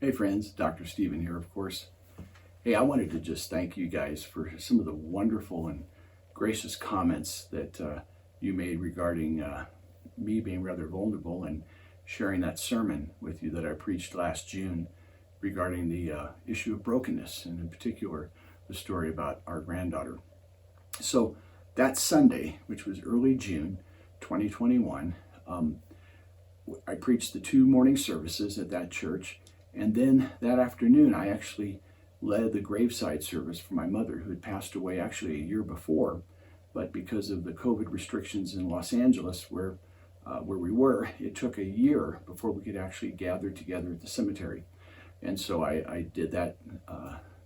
Hey friends, Dr. Stephen here, of course. Hey, I wanted to just thank you guys for some of the wonderful and gracious comments that you made regarding me being rather vulnerable and sharing that sermon with you that I preached last June regarding the issue of brokenness, and in particular, the story about our granddaughter. So that Sunday, which was early June 2021, I preached the 2 morning services at that church. And then that afternoon, I actually led the graveside service for my mother, who had passed away actually a year before. But because of the COVID restrictions in Los Angeles, where we were, it took a year before we could actually gather together at the cemetery. And so I did that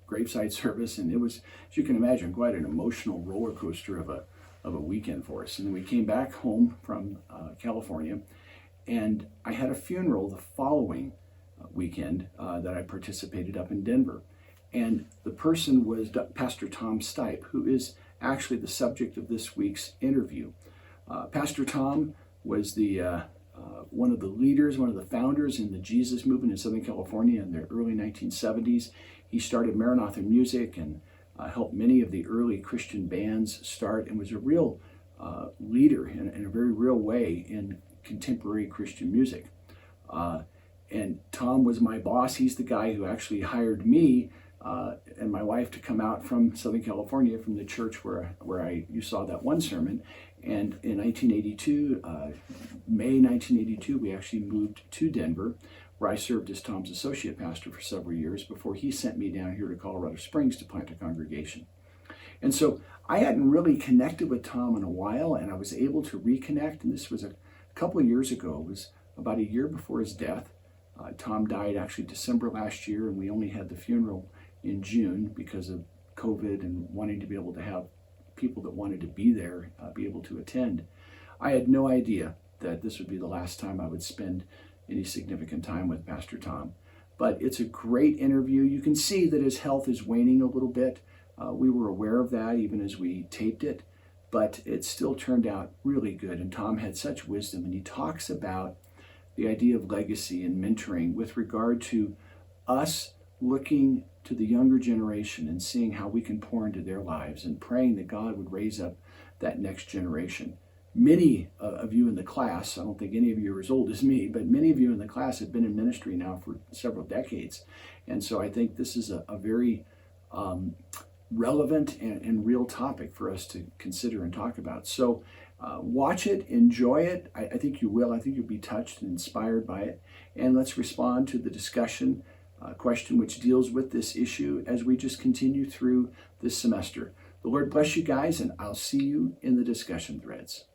graveside service, and it was, as you can imagine, quite an emotional roller coaster of a weekend for us. And then we came back home from California, and I had a funeral the following weekend that I participated up in Denver. And the person was Pastor Tom Stipe, who is actually the subject of this week's interview. Pastor Tom was the one of the leaders, one of the founders in the Jesus movement in Southern California in the early 1970s. He started Maranatha Music and helped many of the early Christian bands start, and was a real leader in a very real way in contemporary Christian music. And Tom was my boss. He's the guy who actually hired me and my wife to come out from Southern California, from the church where you saw that one sermon. And in 1982, May 1982, we actually moved to Denver, where I served as Tom's associate pastor for several years before he sent me down here to Colorado Springs to plant a congregation. And so I hadn't really connected with Tom in a while, and I was able to reconnect. And this was a couple of years ago. It was about a year before his death. Tom died actually December last year, and we only had the funeral in June because of COVID and wanting to be able to have people that wanted to be there be able to attend. I had no idea that this would be the last time I would spend any significant time with Pastor Tom. But it's a great interview. You can see that his health is waning a little bit. We were aware of that even as we taped it, but it still turned out really good. And Tom had such wisdom, and he talks about the idea of legacy and mentoring with regard to us looking to the younger generation and seeing how we can pour into their lives and praying that God would raise up that next generation. Many of you in the class, I don't think any of you are as old as me, but many of you in the class have been in ministry now for several decades. And so I think this is a very relevant and real topic for us to consider and talk about. So watch it, enjoy it. I think you will. I think you'll be touched and inspired by it. And let's respond to the discussion question which deals with this issue as we just continue through this semester. The Lord bless you guys, and I'll see you in the discussion threads.